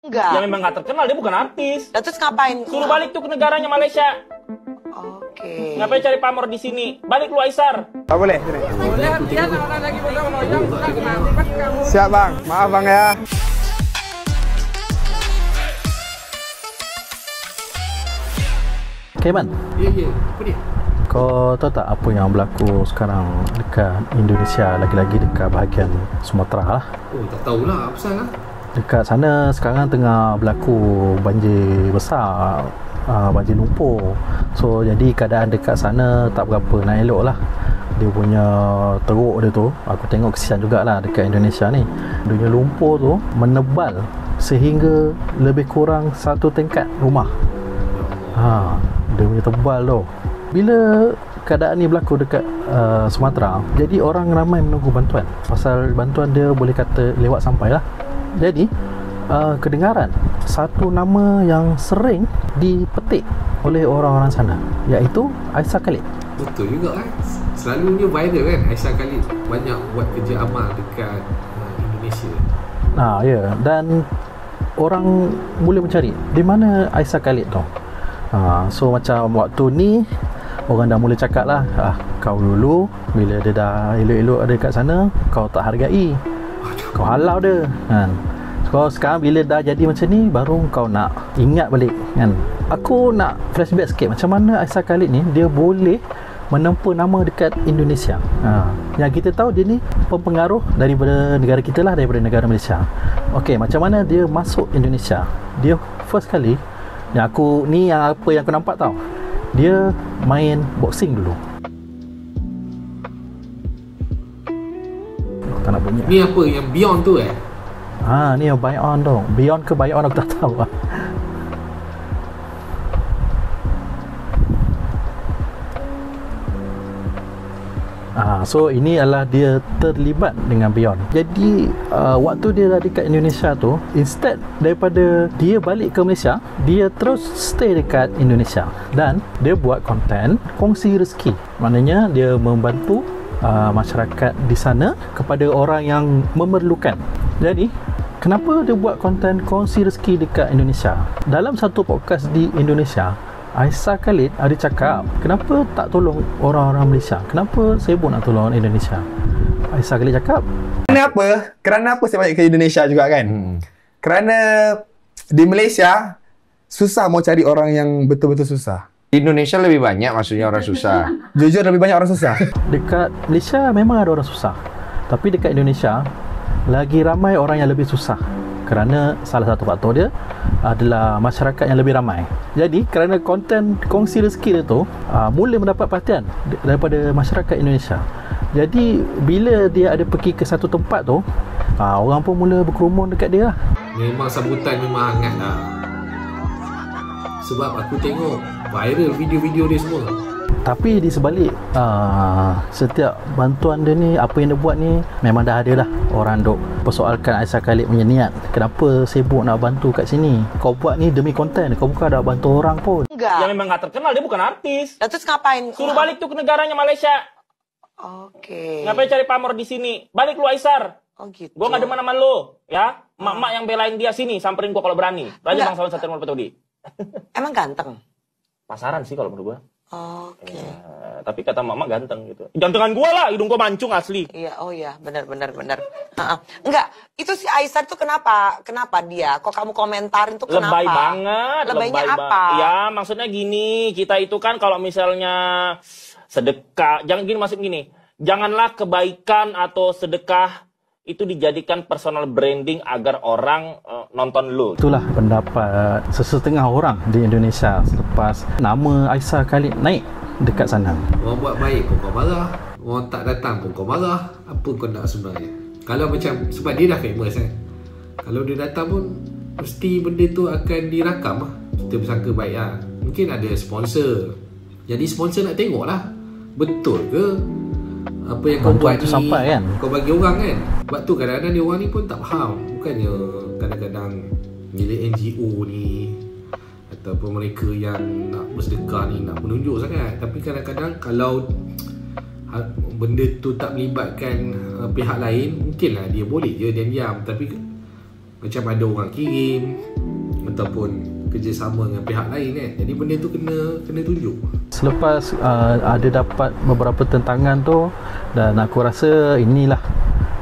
Enggak. Ya memang nggak terkenal, dia bukan artis. Lah terus ngapain? Suruh balik tuh ke negaranya Malaysia. Oke. Ngapain cari pamor di sini? Balik lu Aisar. Tak boleh. Boleh, dia orang lagi bodoh-bodoh. Siap bang, maaf bang ya. Keman, Ya, apa dia? kau tahu tak apa yang berlaku sekarang dekat Indonesia, lagi-lagi dekat bahagian Sumatera lah. Oh, tak tahulah, apa pasal lah? Dekat sana sekarang tengah berlaku banjir besar, banjir lumpur. So jadi keadaan dekat sana tak berapa nak elok lah. Dia punya teruk dia tu, aku tengok kesian jugalah dekat Indonesia ni. Dia punya lumpur tu menebal sehingga lebih kurang satu tingkat rumah. Dia punya tebal tu. Bila keadaan ni berlaku dekat Sumatera, jadi orang ramai menunggu bantuan. Pasal bantuan dia boleh kata lewat sampai lah. Jadi kedengaran satu nama yang sering dipetik oleh orang-orang sana, iaitu Aisyah Khalid. Betul juga kan? Selalunya viral kan Aisyah Khalid banyak buat kerja amal dekat Indonesia. Ya, dan orang mula mencari di mana Aisyah Khalid tu. So macam waktu ni orang dah mula cakap lah, kau dulu bila dia dah elok-elok ada kat sana, kau tak hargai, kau halau dia kan. Kau sekarang bila dah jadi macam ni, baru kau nak ingat balik kan. Aku nak flashback sikit macam mana Aisyah Khalid ni dia boleh menempa nama dekat Indonesia. Yang kita tahu dia ni pempengaruh daripada negara kita lah, daripada negara Malaysia. Okey, macam mana dia masuk Indonesia? Dia first kali yang aku ni, yang apa yang aku nampak tau, dia main boxing dulu. Aku tak nak bunyi. Ni apa yang Beyond tu Ni yang Buy On tu. Beyond ke Buy On aku tak tahu lah. So ini adalah dia terlibat dengan Beyond. Jadi waktu dia dah dekat Indonesia tu, instead daripada dia balik ke Malaysia, dia terus stay dekat Indonesia dan dia buat konten kongsi rezeki. Maknanya dia membantu masyarakat di sana kepada orang yang memerlukan. Jadi kenapa dia buat konten kongsi rezeki dekat Indonesia? Dalam satu podcast di Indonesia, Aisyah Khalid ada cakap, kenapa tak tolong orang-orang Malaysia? Kenapa sibuk nak tolong orang Indonesia? Aisyah Khalid cakap, Kerana apa saya balik ke Indonesia juga kan? Kerana di Malaysia susah mau cari orang yang betul-betul susah. Di Indonesia lebih banyak maksudnya orang susah. Jujur lebih banyak orang susah. dekat Malaysia memang ada orang susah, tapi dekat Indonesia lagi ramai orang yang lebih susah. Kerana salah satu faktor dia adalah masyarakat yang lebih ramai. Jadi kerana konten kongsi rezeki dia tu mula mendapat perhatian daripada masyarakat Indonesia. Jadi bila dia ada pergi ke satu tempat tu, orang pun mula berkerumun dekat dia lah. Memang sambutan memang hangat lah. Sebab aku tengok viral video-video dia semua. Tapi di sebalik setiap bantuan dia ni, apa yang dia buat ni, memang dah ada lah orang duk persoalkan Aisyah Khalid punya niat. Kenapa sibuk nak bantu kat sini? Kau buat ni demi konten, kau bukan nak bantu orang pun. Enggak. Ya memang nggak terkenal, dia bukan artis. Lah terus ngapain? Suruh balik tuh ke negaranya Malaysia. Oke. Ngapain cari pamor di sini? Balik lu Aisar. Oh gitu. Gua nggak demen sama lu, ya. Mak-mak yang belain dia sini, samperin gua kalau berani. Raja Enggak. bangsawan Satria Mulia Petodi. Emang ganteng? Pasaran sih kalau menurut gua. Oke. Tapi kata mama ganteng gitu. Gantengan gua lah, hidung gua mancung asli. Iya, oh iya, benar. Enggak, itu si Aisyah tuh kenapa dia? Kok kamu komentarin tuh kenapa? Lebay banget. Lebaynya apa? Ya, maksudnya gini, kita itu kan kalau misalnya sedekah, jangan gini, maksud gini. Janganlah kebaikan atau sedekah itu dijadikan personal branding agar orang nonton lu. Itulah pendapat sesetengah orang di Indonesia selepas nama Aisyah Khalid naik dekat sana. Orang buat baik pun kau marah, orang tak datang pun kau marah. Apa kau nak sebenarnya? Kalau macam, sebab dia dah famous kan, kalau dia datang pun mesti benda tu akan dirakam lah. Kita bersangka baik lah. Mungkin ada sponsor, jadi sponsor nak tengok lah, betul ke apa yang kau buat ni sampai kan? Kau bagi orang kan. Sebab tu kadang-kadang dia orang ni pun tak faham. Bukannya kadang-kadang milik NGO ni ataupun mereka yang nak bersedekah ni nak menunjuk sangat. Tapi kadang-kadang kalau benda tu tak melibatkan pihak lain, mungkinlah dia boleh je diam-diam. Tapi macam ada orang kirim ataupun kerjasama dengan pihak lain kan. Jadi benda tu kena tunjuk. Selepas ada dapat beberapa tentangan tu, dan aku rasa inilah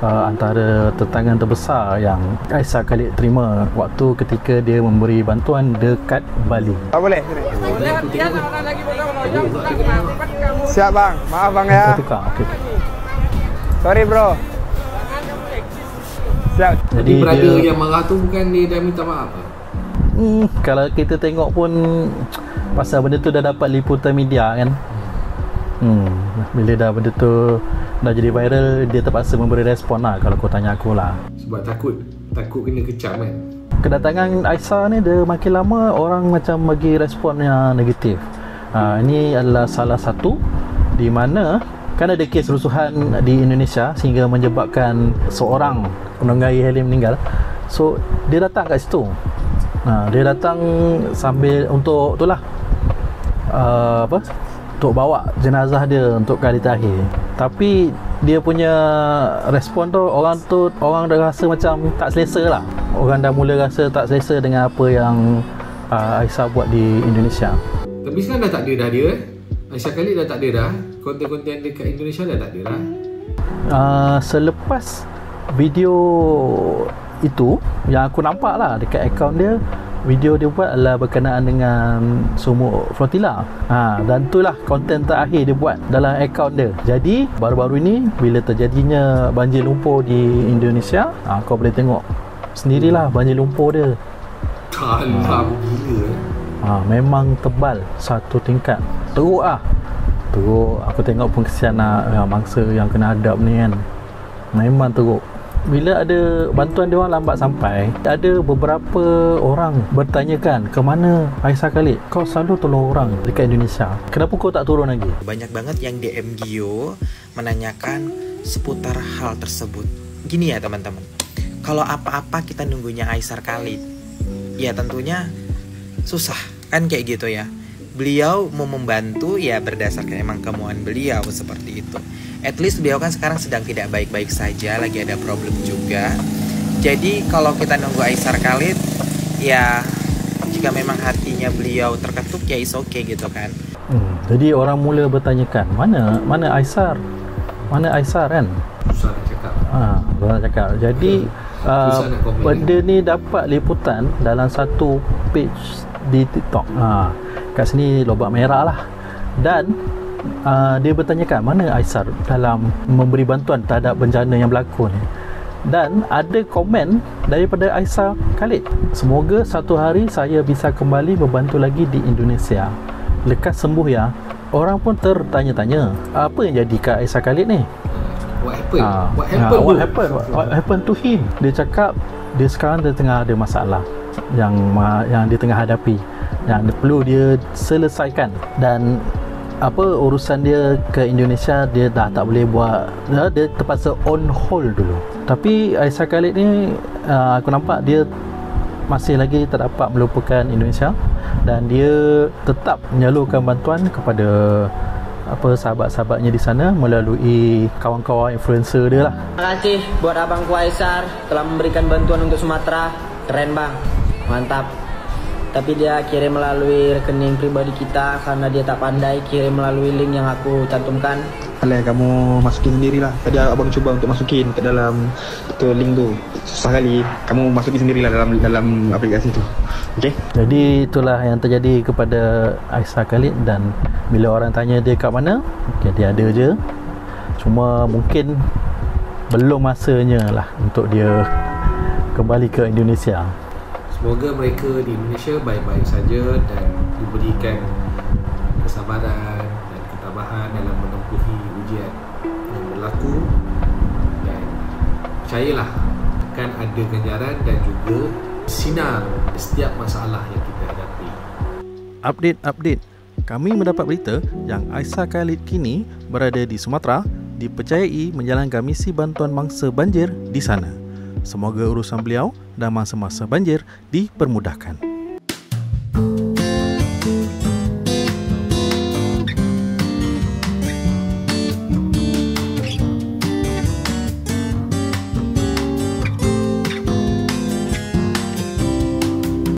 antara tentangan terbesar yang Aisyah Khalid terima waktu ketika dia memberi bantuan dekat Bali. Tak boleh. Siap bang, maaf bang ya. Tukar. Okay. Sorry bro. Siap. Jadi brother dia, yang marah tu bukan dia dah minta maaf ke? kalau kita tengok pun pasal benda tu dah dapat liputan media kan. Bila dah benda tu dah jadi viral, dia terpaksa memberi respon lah kalau kau tanya aku lah. Sebab takut kena kecam kan. Kedatangan Aisyah ni dia makin lama orang macam bagi respon yang negatif. Ini adalah salah satu di mana kan ada kes rusuhan di Indonesia sehingga menyebabkan seorang penunggai heli meninggal. So dia datang kat situ. Dia datang sambil untuk itulah untuk bawa jenazah dia untuk kali terakhir. Tapi dia punya respon tu orang dah rasa macam tak selesa lah. Orang dah mula rasa tak selesa dengan apa yang Aisyah buat di Indonesia. Tapi sekarang dah tak ada dah dia. Aisyah Khalid dah tak ada dah. Konten-konten dekat Indonesia dah tak ada dah. Selepas video itu yang aku nampak lah dekat akaun dia, video dia buat adalah berkenaan dengan sumur flotilla. Dan itulah konten terakhir dia buat dalam akaun dia. Jadi baru-baru ini bila terjadinya banjir lumpur di Indonesia, kau boleh tengok sendirilah banjir lumpur dia. Dalam gila. Memang tebal satu tingkat. Teruk aku tengok pun kesian mangsa yang kena hadap ni kan. Memang teruk. Bila ada bantuan dia orang lambat sampai, ada beberapa orang bertanyakan, ke mana Aisyah Khalid? Kau selalu tolong orang dekat Indonesia, kenapa kau tak turun lagi? Banyak banget yang DM Gio menanyakan seputar hal tersebut. Gini ya teman-teman, kalau apa-apa kita nunggunya Aisyah Khalid, ya tentunya susah kan kayak gitu ya. Beliau mau membantu ya berdasarkan emang kemauan beliau seperti itu. At least beliau kan sekarang sedang tidak baik-baik saja, lagi ada problem juga. Jadi kalau kita nunggu Aisyah Khalid, ya jika memang hatinya beliau terketuk ya is okay gitu kan. Jadi orang mula bertanyakan, mana Aisyah? Mana Aisyah kan? Susah nak cakap. Susah nak cakap. Jadi benda ni dapat liputan dalam satu page di TikTok. Kat sini lobak merah lah. Dan dia bertanyakan mana Aisyah dalam memberi bantuan terhadap bencana yang berlaku ni. Dan ada komen daripada Aisyah Khalid, semoga satu hari saya bisa kembali membantu lagi di Indonesia. Lekas sembuh ya. Orang pun tertanya-tanya, apa yang jadi kat Aisyah Khalid ni? What happened to him? Dia cakap dia sekarang dia tengah ada masalah yang dia tengah hadapi, yang perlu dia selesaikan. Dan urusan dia ke Indonesia dia dah tak boleh buat, dia terpaksa on hold dulu. Tapi Aisyah Khalid ni aku nampak dia masih lagi tak dapat melupakan Indonesia, dan dia tetap menyalurkan bantuan kepada sahabat-sahabatnya di sana melalui kawan-kawan influencer dia lah. Terima kasih buat abangku Aisyah telah memberikan bantuan untuk Sumatera. Keren bang, mantap. Tapi dia kirim melalui rekening pribadi kita karena dia tak pandai kirim melalui link yang aku cantumkan. Alah, kamu masukin sendirilah. Tadi abang cuba untuk masukin ke dalam link tu. Susah kali. Kamu masukin sendirilah dalam aplikasi tu. Okey? Jadi itulah yang terjadi kepada Aisyah Khalid. Dan bila orang tanya dia kat mana, dia ada je. Cuma mungkin belum masanya lah untuk dia kembali ke Indonesia. Semoga mereka di Indonesia baik-baik saja dan diberikan kesabaran dan ketabahan dalam menempuhi ujian yang berlaku, dan percayalah akan ada ganjaran dan juga sinar setiap masalah yang kita hadapi. Update. Kami mendapat berita yang Aisyah Khalid kini berada di Sumatera, dipercayai menjalankan misi bantuan mangsa banjir di sana. Semoga urusan beliau dan masa-masa banjir dipermudahkan.